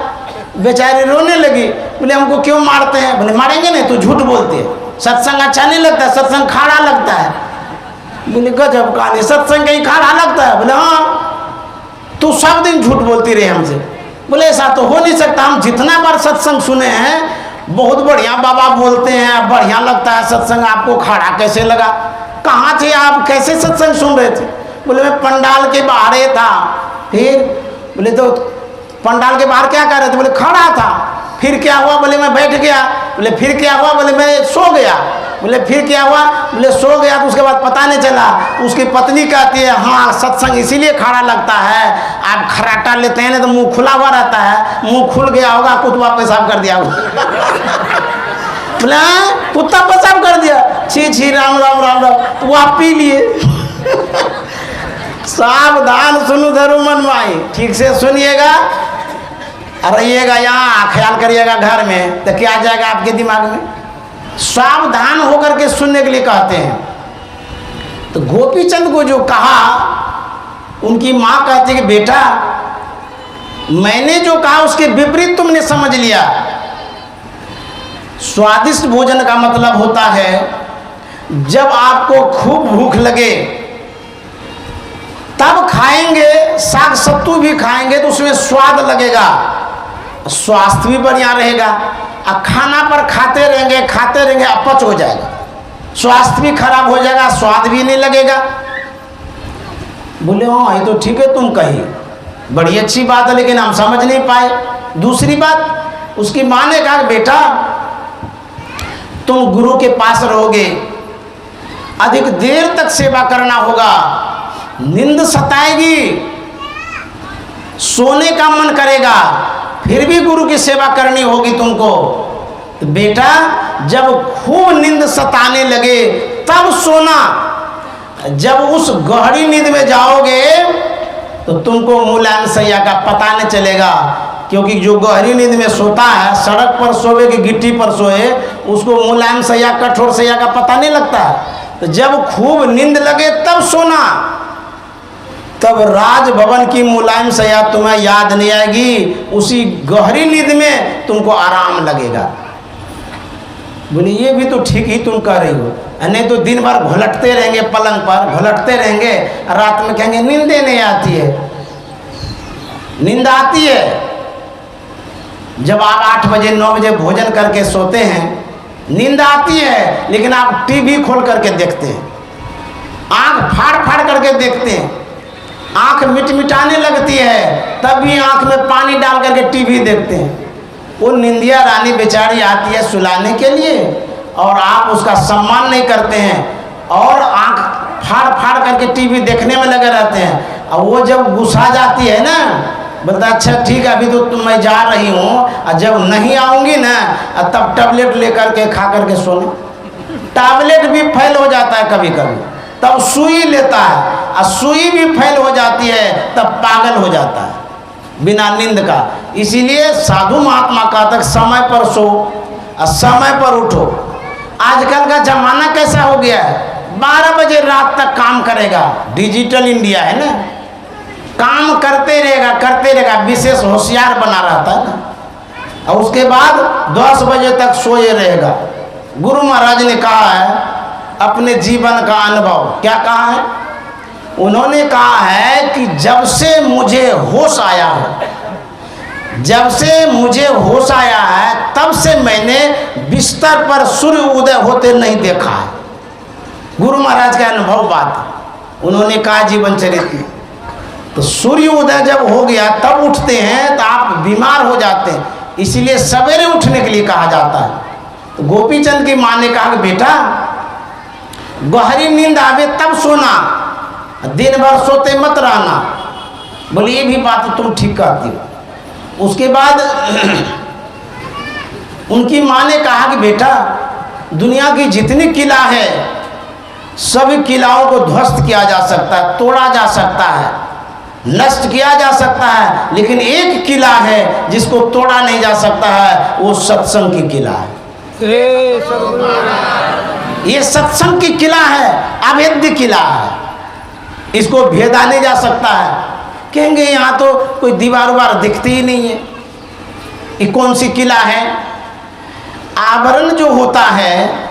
S1: बेचारी रोने लगी। बोले हमको क्यों मारते हैं, बोले मारेंगे नहीं, तू झूठ बोलते है, सत्संग अच्छा नहीं लगता, सत्संग खड़ा लगता है। बोले गजब कहानी, सत्संग कहीं खड़ा लगता है। बोले हाँ तू सब दिन झूठ बोलती रही हमसे। बोले ऐसा तो हो नहीं सकता, हम जितना बार सत्संग सुने हैं बहुत बढ़िया बाबा बोलते हैं, बढ़िया लगता है सत्संग, आपको खड़ा कैसे लगा, कहाँ थे आप, कैसे सत्संग सुन रहे थे। बोले मैं पंडाल के बाहर था। फिर बोले तो पंडाल के बाहर क्या कर रहे थे, बोले खड़ा था। फिर क्या हुआ, बोले मैं बैठ गया। बोले फिर क्या हुआ, बोले मैं सो गया। बोले फिर क्या हुआ, बोले सो गया तो उसके बाद पता नहीं चला। उसकी पत्नी कहती है हाँ सत्संग इसीलिए खड़ा लगता है, आप खराटा लेते हैं ना तो मुंह खुला हुआ रहता है, मुंह खुल गया होगा, कुत्ता पेशाब कर दिया होगा। बोले कुत्ता पेशाब कर दिया, छी छी राम राम राम राम, तो आप पी लिए। सावधान सुनो धरो मन माई, ठीक से सुनिएगा, रहिएगा यहाँ, ख्याल करिएगा घर में, तो क्या जाएगा आपके दिमाग में। सावधान होकर के सुनने के लिए कहते हैं। तो गोपीचंद को जो कहा, उनकी माँ कहती है कि बेटा मैंने जो कहा उसके विपरीत तुमने समझ लिया। स्वादिष्ट भोजन का मतलब होता है जब आपको खूब भूख लगे तब खाएंगे, साग सत्तू भी खाएंगे तो उसमें स्वाद लगेगा, स्वास्थ्य भी बढ़िया रहेगा। और खाना पर खाते रहेंगे अपच हो जाएगा, स्वास्थ्य भी खराब हो जाएगा, स्वाद भी नहीं लगेगा। बोले हाँ ये तो ठीक है तुम कही, बड़ी अच्छी बात है, लेकिन हम समझ नहीं पाए। दूसरी बात, उसकी माँ ने कहा बेटा तुम गुरु के पास रहोगे, अधिक देर तक सेवा करना होगा, नींद सताएगी, सोने का मन करेगा, फिर भी गुरु की सेवा करनी होगी तुमको। तो बेटा जब खूब नींद सताने लगे तब सोना, जब उस गहरी नींद में जाओगे तो तुमको मुलायम सैया का पता नहीं चलेगा, क्योंकि जो गहरी नींद में सोता है, सड़क पर सोए कि गिट्टी पर सोए, उसको मुलायम सैया कठोर सैया का पता नहीं लगता। तो जब खूब नींद लगे तब सोना, तब राजभवन की मुलायम सैया तुम्हें याद नहीं आएगी, उसी गहरी नींद में तुमको आराम लगेगा। बोले ये भी तो ठीक ही तुम कह रही हो, नहीं तो दिन भर घुलटते रहेंगे पलंग पर, घुलटते रहेंगे, रात में कहेंगे नींदें नहीं आती है। नींद आती है जब आप 8 बजे 9 बजे भोजन करके सोते हैं, नींद आती है, लेकिन आप टीवी खोल करके देखते हैं, आंख फाड़ फाड़ करके देखते हैं, आंख मिटमिटाने लगती है, तब भी आंख में पानी डाल करके टीवी देखते हैं। वो निंदिया रानी बेचारी आती है सुलाने के लिए और आप उसका सम्मान नहीं करते हैं और आंख फाड़ फाड़ करके टीवी देखने में लगे रहते हैं। और वो जब गुस्सा जाती है ना, बोलता अच्छा ठीक है अभी तो मैं जा रही हूँ, और जब नहीं आऊँगी ना तब टैबलेट लेकर के खा करके सोना। टैबलेट भी फेल हो जाता है कभी कभी, तब सुई लेता है और सुई भी फेल हो जाती है, तब पागल हो जाता है बिना नींद का। इसीलिए साधु महात्मा कहते हैं समय पर सो और समय पर उठो। आजकल का जमाना कैसा हो गया है, 12 बजे रात तक काम करेगा, डिजिटल इंडिया है ना, काम करते रहेगा, विशेष होशियार बना रहता है ना, और उसके बाद 10 बजे तक सोए रहेगा। गुरु महाराज ने कहा है अपने जीवन का अनुभव, क्या कहा है? उन्होंने कहा है कि जब से मुझे होश आया है, जब से मुझे होश आया है तब से मैंने बिस्तर पर सूर्य उदय होते नहीं देखा है। गुरु महाराज का अनुभव बात उन्होंने कहा जीवन चरित्र। तो सूर्य उदय जब हो गया तब उठते हैं तो आप बीमार हो जाते हैं, इसलिए सवेरे उठने के लिए कहा जाता है। तो गोपी चंद की माँ ने कहा कि बेटा गहरी नींद आवे तब सोना, दिन भर सोते मत रहना। बोले ये भी बात तुम ठीक कहती हो। उसके बाद उनकी माँ ने कहा कि बेटा दुनिया की जितनी किला है सभी किलाओं को ध्वस्त किया जा सकता है, तोड़ा जा सकता है, नष्ट किया जा सकता है, लेकिन एक किला है जिसको तोड़ा नहीं जा सकता है, वो सत्संग की किला है। ये सत्संग की किला है, अभेद्य किला है, इसको भेदा नहीं जा सकता है। कहेंगे यहाँ तो कोई दीवार वार दिखती ही नहीं है, ये कौन सी किला है? आवरण जो होता है,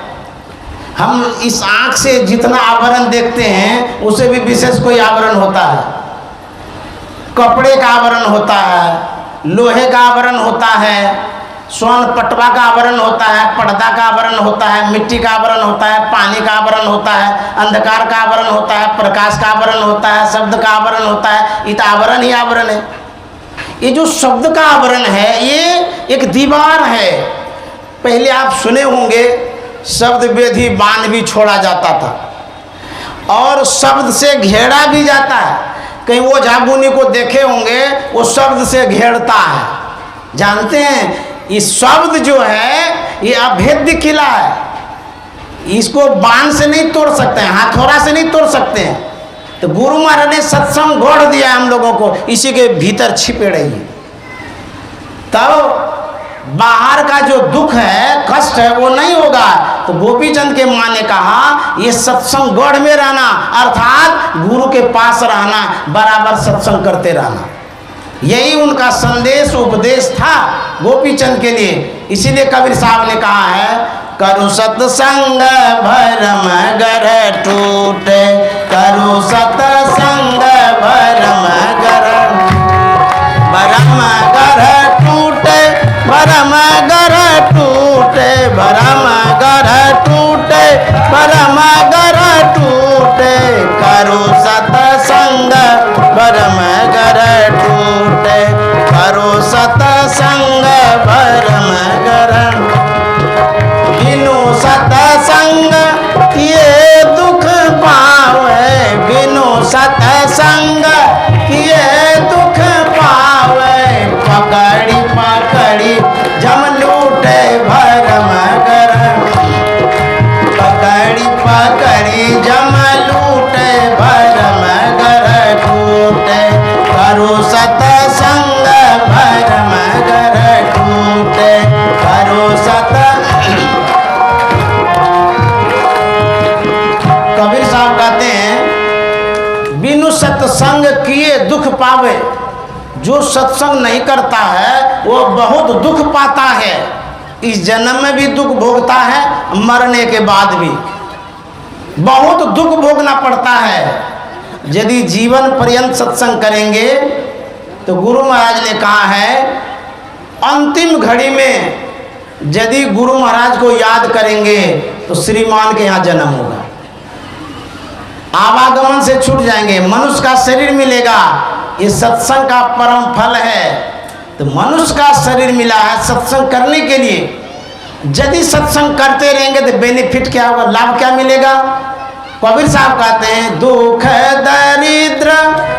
S1: हम इस आँख से जितना आवरण देखते हैं उसे भी विशेष कोई आवरण होता है। कपड़े का आवरण होता है, लोहे का आवरण होता है, स्वर्ण पटवा का आवरण होता है, पर्दा का आवरण होता है, मिट्टी का आवरण होता है, पानी का आवरण होता है, अंधकार का आवरण होता है, प्रकाश का आवरण होता है, शब्द का आवरण होता है। ये तो आवरण ही आवरण है। ये जो शब्द का आवरण है ये एक दीवार है। पहले आप सुने होंगे शब्द वेदी बांध भी छोड़ा जाता था और शब्द से घेरा भी जाता है। कहीं वो झाबुनी को देखे होंगे, वो शब्द से घेरता है। जानते हैं ये शब्द जो है ये अभेद्य किला है, इसको बाण से नहीं तोड़ सकते हैं, हथौड़ा से नहीं तोड़ सकते हैं। तो गुरु महाराज ने सत्संग गढ़ दिया हम लोगों को, इसी के भीतर छिपे रहिए। तब बाहर का जो दुख है, कष्ट है, वो नहीं होगा। तो गोपी चंद के माँ ने कहा ये सत्संग गढ़ में रहना, अर्थात गुरु के पास रहना, बराबर सत्संग करते रहना, यही उनका संदेश उपदेश था गोपी चंद के लिए। इसीलिए कबीर साहब ने कहा है करु सत्संग भरम गर टूटे, करु सत्संग भरम गर, भरम गर टूटे, भरम गर टूटे, भरम गर टूटे, भरम गर टूटे, करु सत्संग भरम गर टूटे, करु सत्संग भरम गर, बिनु सत्संग किए दुख पावे, बिनु सत्संग किए दुख पावे, पकड़ी पकड़ी जम लूटे भरम गर, पकड़ी पकड़ी जम लूटे भरम गर टूटे, करु सत्संग भरम गर टूटे, करु कबीर साहब कहते हैं बिनु सत्संग किए दुख पावे। जो सत्संग नहीं करता है वो बहुत दुख पाता है, इस जन्म में भी दुख भोगता है, मरने के बाद भी बहुत दुख भोगना पड़ता है। यदि जीवन पर्यंत सत्संग करेंगे तो गुरु महाराज ने कहा है अंतिम घड़ी में यदि गुरु महाराज को याद करेंगे तो श्रीमान के यहाँ जन्म होगा, आवागमन से छूट जाएंगे, मनुष्य का शरीर मिलेगा। ये सत्संग का परम फल है। तो मनुष्य का शरीर मिला है सत्संग करने के लिए। यदि सत्संग करते रहेंगे तो बेनिफिट क्या होगा, लाभ क्या मिलेगा? कबीर साहब कहते हैं दुख दरिद्र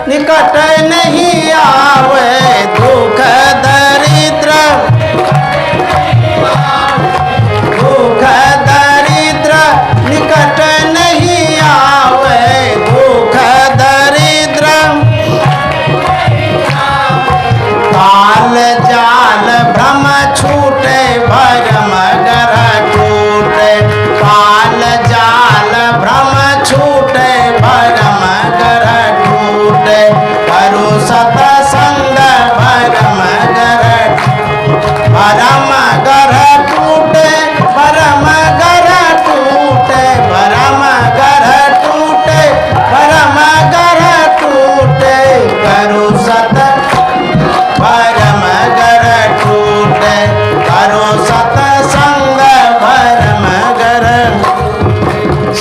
S1: निकट नहीं आवे, दुख दरिद्र निकट नहीं आवे, दुख दरिद्र काल जाल भ्रम छूटे भरम ग्रह टूटे, काल जाल भ्रम छूटे भरम ग्रह टूटे, करो सतसंग भरम ग्रह भरम ग्रह टूटे, भरम ग्रह टूटे, भरम ग्रह टूटे, भरम ग्रह टूटे, करो सत भरम ग्रह टूटे, करो सतसंग भरम ग्रह।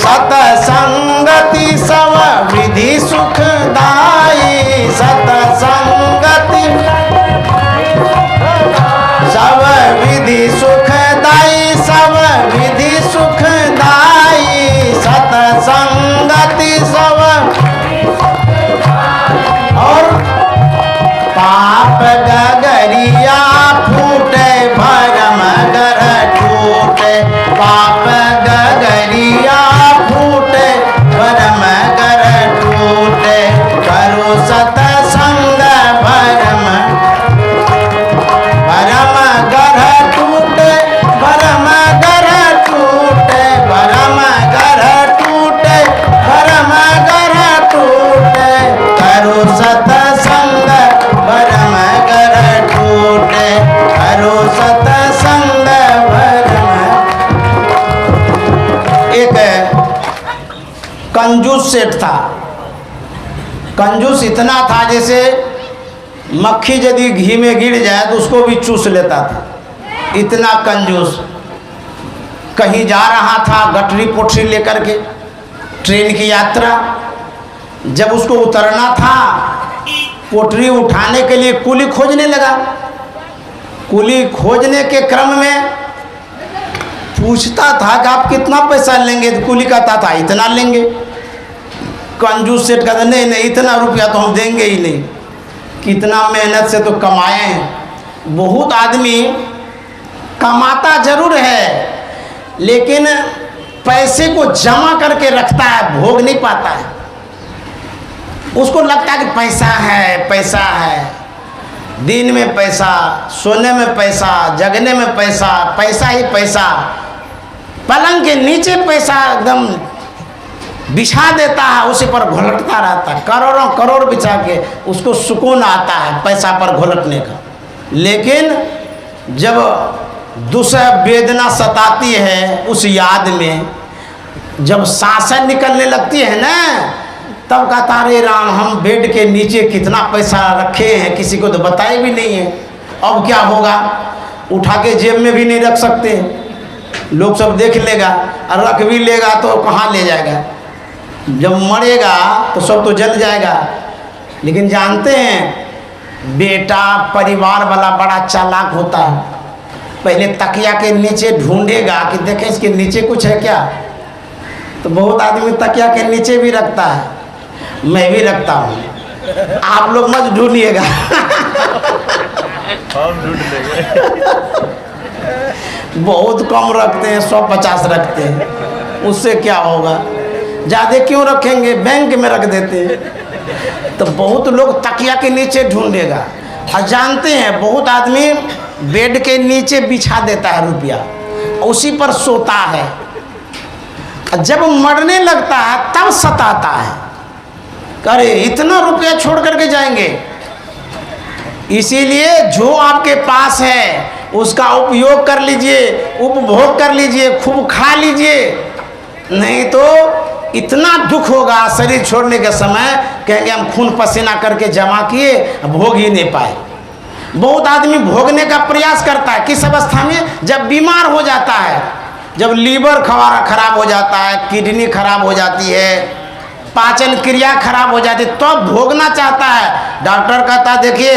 S1: सतसंगति सब विधि सुखदाई, सतसंगति सब विधि सुखदाई, सब विधि सुखदाई, सतसंगति सब। और पाप गगरिया फूटे भरम ग्रह टूटे, पाप गगरिया फूटे भरम ग्रह टूटे, करो सतसंग भरम भरम ग्रह टूटे, भरम ग्रह टूटे, भरम ग्रह टूटे, भरम ग्रह टूटे, करो सतसंग भरम ग्रह टूटे, करो सतसंग भरम। एक कंजूस सेठ था। कंजूस इतना था जैसे मक्खी यदि घी में गिर जाए तो उसको भी चूस लेता था, इतना कंजूस। कहीं जा रहा था गठरी पोटरी लेकर के, ट्रेन की यात्रा, जब उसको उतरना था पोटरी उठाने के लिए कुली खोजने लगा। कुली खोजने के क्रम में पूछता था कि आप कितना पैसा लेंगे, तो कुली कहता था इतना लेंगे। कंजूस सेठ कहता नहीं नहीं इतना रुपया तो हम देंगे ही नहीं, कितना मेहनत से तो कमाए हैं। बहुत आदमी कमाता जरूर है लेकिन पैसे को जमा करके रखता है, भोग नहीं पाता है। उसको लगता है कि पैसा है, पैसा है, दिन में पैसा, सोने में पैसा, जगने में पैसा, पैसा ही पैसा। पलंग के नीचे पैसा एकदम बिछा देता है, उसी पर घोलटता रहता है, करोड़ों करोड़ बिछा के उसको सुकून आता है पैसा पर घोलटने का। लेकिन जब दूसरा वेदना सताती है उस याद में, जब सांसें निकलने लगती है ना, तब कहता अरे राम हम बेड के नीचे कितना पैसा रखे हैं, किसी को तो बताए भी नहीं है, अब क्या होगा। उठा के जेब में भी नहीं रख सकते, लोग सब देख लेगा, और रख भी लेगा तो कहाँ ले जाएगा। जब मरेगा तो सब तो जल जाएगा। लेकिन जानते हैं बेटा परिवार वाला बड़ा चालाक होता है, पहले तकिया के नीचे ढूंढेगा कि देखें इसके नीचे कुछ है क्या। तो बहुत आदमी तकिया के नीचे भी रखता है, मैं भी रखता हूँ, आप लोग मत ढूंढिएगा।
S2: हम ढूंढ लेंगे।
S1: बहुत कम रखते हैं, 150 रखते हैं, उससे क्या होगा, ज़्यादा क्यों रखेंगे, बैंक में रख देते हैं। तो बहुत लोग तकिया के नीचे ढूंढेगा। और जानते हैं बहुत आदमी बेड के नीचे बिछा देता है रुपया, उसी पर सोता है, जब मरने लगता है तब सताता है, अरे इतना रुपया छोड़ करके जाएंगे। इसीलिए जो आपके पास है उसका उपयोग कर लीजिए, उपभोग कर लीजिए, खूब खा लीजिए, नहीं तो इतना दुख होगा शरीर छोड़ने के समय, कहेंगे हम खून पसीना करके जमा किए, भोग ही नहीं पाए। बहुत आदमी भोगने का प्रयास करता है किस अवस्था में? जब बीमार हो जाता है, जब लीवर खराब हो जाता है, किडनी खराब हो जाती है, पाचन क्रिया खराब हो जाती है, तो भोगना चाहता है। डॉक्टर कहता है देखिए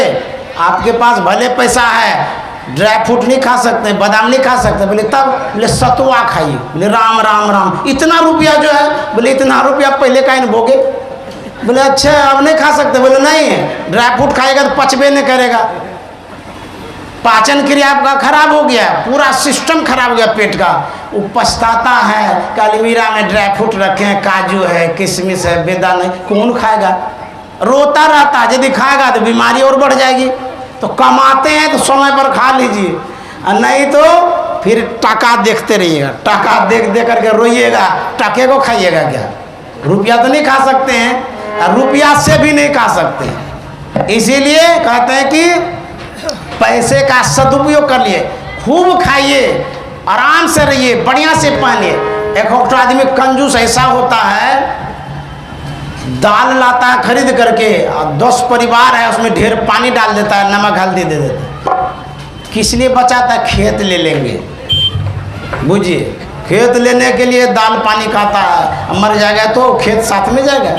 S1: आपके पास भले पैसा है, ड्राई फ्रूट नहीं खा सकते, बादाम नहीं खा सकते। बोले तब? बोले सतुआ खाइए। बोले राम राम राम, इतना रुपया जो है, बोले इतना रुपया पहले का भोगे। बोले अच्छा अब नहीं खा सकते? बोले नहीं, ड्राई फ्रूट खाएगा तो पचबे नहीं करेगा, पाचन क्रिया आपका खराब हो गया, पूरा सिस्टम खराब हो गया पेट का। वो पछताता है कि अलमीरा में ड्राई फ्रूट रखे हैं, काजू है, किशमिश है, बेदाना है, कौन खाएगा? रोता रहता है, यदि खाएगा तो बीमारी और बढ़ जाएगी। तो कमाते हैं तो समय पर खा लीजिए, और नहीं तो फिर टका देखते रहिएगा, टका देख देख करके रोइएगा, टके को खाइएगा क्या? रुपया तो नहीं खा सकते हैं, और रुपया से भी नहीं खा सकते। इसीलिए कहते हैं कि पैसे का सदुपयोग कर लिए, खूब खाइए, आराम से रहिए, बढ़िया से पहनिए। एक आदमी कंजूस ऐसा होता है, दाल लाता है खरीद करके, 10 परिवार है उसमें ढेर पानी डाल देता है, नमक हल्दी दे देता है। किस लिए बचाता है? खेत ले लेंगे, बुझिए, खेत लेने के लिए दाल पानी खाता है, मर जाएगा तो खेत साथ में जाएगा।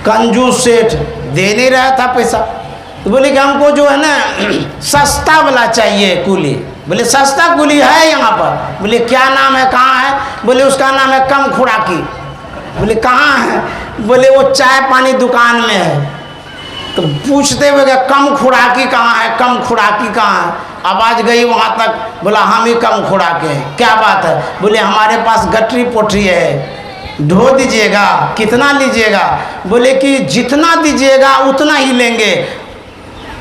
S1: कंजूस सेठ दे नहीं रहा था पैसा, तो बोले कि हमको जो है ना सस्ता वाला चाहिए कूली। बोले सस्ता कूली है यहाँ पर? बोले क्या नाम है, कहाँ है? बोले उसका नाम है कम खुराकी। बोले कहाँ है? बोले वो चाय पानी दुकान में है। तो पूछते हुए कम खुराकी कहाँ है, कम खुराकी कहाँ है? आवाज़ गई वहाँ तक, बोला हम ही कम खुराके हैं। क्या बात है? बोले हमारे पास गटरी पोटरी है, ढो दीजिएगा। कितना लीजिएगा? बोले कि जितना दीजिएगा उतना ही लेंगे।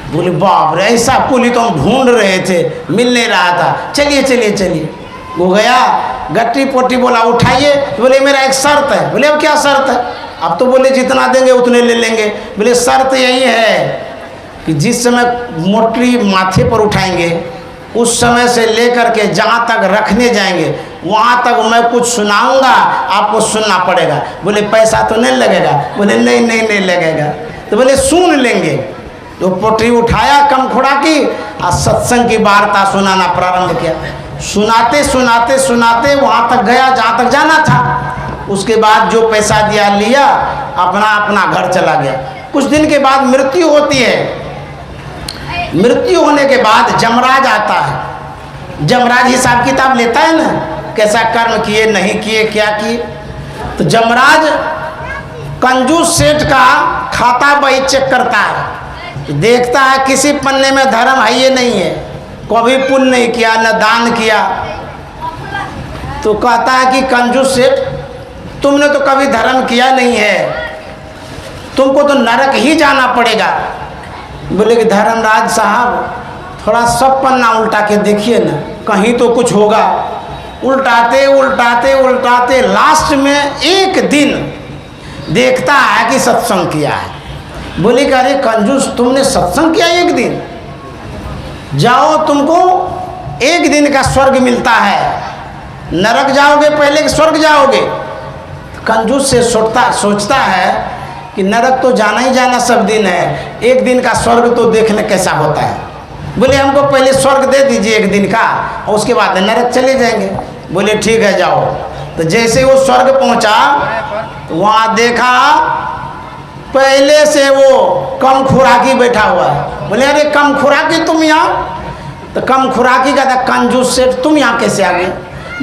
S1: बोले बाप रे, ऐसा कुली तो हम ढूंढ रहे थे, मिल नहीं रहा था, चलिए चलिए चलिए। वो गया, गट्टी पोटी बोला उठाइए। बोले मेरा एक शर्त है। बोले अब क्या शर्त है? अब तो बोले जितना देंगे उतने ले लेंगे। बोले शर्त यही है कि जिस समय मोटरी माथे पर उठाएंगे उस समय से लेकर के जहाँ तक रखने जाएंगे वहाँ तक मैं कुछ सुनाऊंगा, आपको सुनना पड़ेगा। बोले पैसा तो नहीं लगेगा? बोले नहीं नहीं नहीं लगेगा। तो बोले सुन लेंगे। तो पोटरी उठाया कम खुराकी और सत्संग की वार्ता सुनाना प्रारंभ किया। सुनाते सुनाते सुनाते वहाँ तक गया जहाँ तक जाना था। उसके बाद जो पैसा दिया लिया, अपना अपना घर चला गया। कुछ दिन के बाद मृत्यु होती है। मृत्यु होने के बाद जमराज आता है। जमराज हिसाब किताब लेता है ना, कैसा कर्म किए नहीं किए, क्या किए। तो जमराज कंजूस सेठ का खाता बही चेक करता है, देखता है किसी पन्ने में धर्म है ये नहीं है, कभी पुण्य नहीं किया न दान किया। तो कहता है कि कंजूस सेठ तुमने तो कभी धर्म किया नहीं है, तुमको तो नरक ही जाना पड़ेगा। बोले कि धर्मराज साहब थोड़ा सब पन्ना उल्टा के देखिए ना, कहीं तो कुछ होगा। उल्टाते उल्टाते उल्टाते लास्ट में एक दिन देखता है कि सत्संग किया है। बोले कि अरे कंजूस तुमने सत्संग किया एक दिन, जाओ तुमको एक दिन का स्वर्ग मिलता है। नरक जाओगे पहले कि स्वर्ग जाओगे? कंजूस से सोचता है कि नरक तो जाना ही जाना सब दिन है, एक दिन का स्वर्ग तो देखने कैसा होता है। बोले हमको पहले स्वर्ग दे दीजिए एक दिन का, और उसके बाद नरक चले जाएंगे। बोले ठीक है जाओ। तो जैसे वो स्वर्ग पहुंचा तो वहाँ देखा पहले से वो कम खुराकी बैठा हुआ है। बोले अरे कम खुराकी तुम यहाँ? तो कम खुराकी का था कंजूस सेठ तुम यहाँ कैसे आ गए?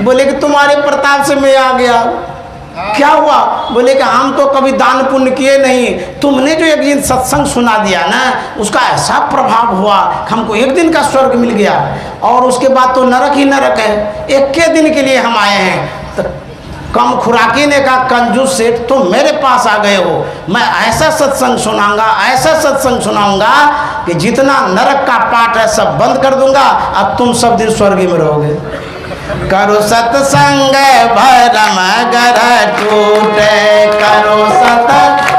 S1: बोले कि तुम्हारे प्रताप से मैं आ गया। क्या हुआ? बोले कि हम तो कभी दान पुण्य किए नहीं, तुमने जो एक दिन सत्संग सुना दिया ना उसका ऐसा प्रभाव हुआ, हमको एक दिन का स्वर्ग मिल गया और उसके बाद तो नरक ही नरक है। एक के दिन के लिए हम आए हैं। तो कम खुराकी ने कहा कंजूस सेठ तुम मेरे पास आ गए हो, मैं ऐसा सत्संग सुनाऊंगा, ऐसा सत्संग सुनाऊंगा कि जितना नरक का पाठ है सब बंद कर दूंगा, अब तुम सब दिन स्वर्ग में रहोगे। करो सत्संग भरम गर टूटे, करो सत्संग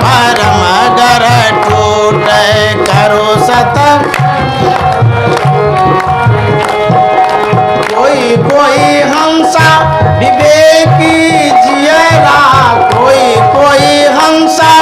S1: भरम गर टूटे, करो कोई कोई हंसा विवेकी जियरा, कोई कोई हंसा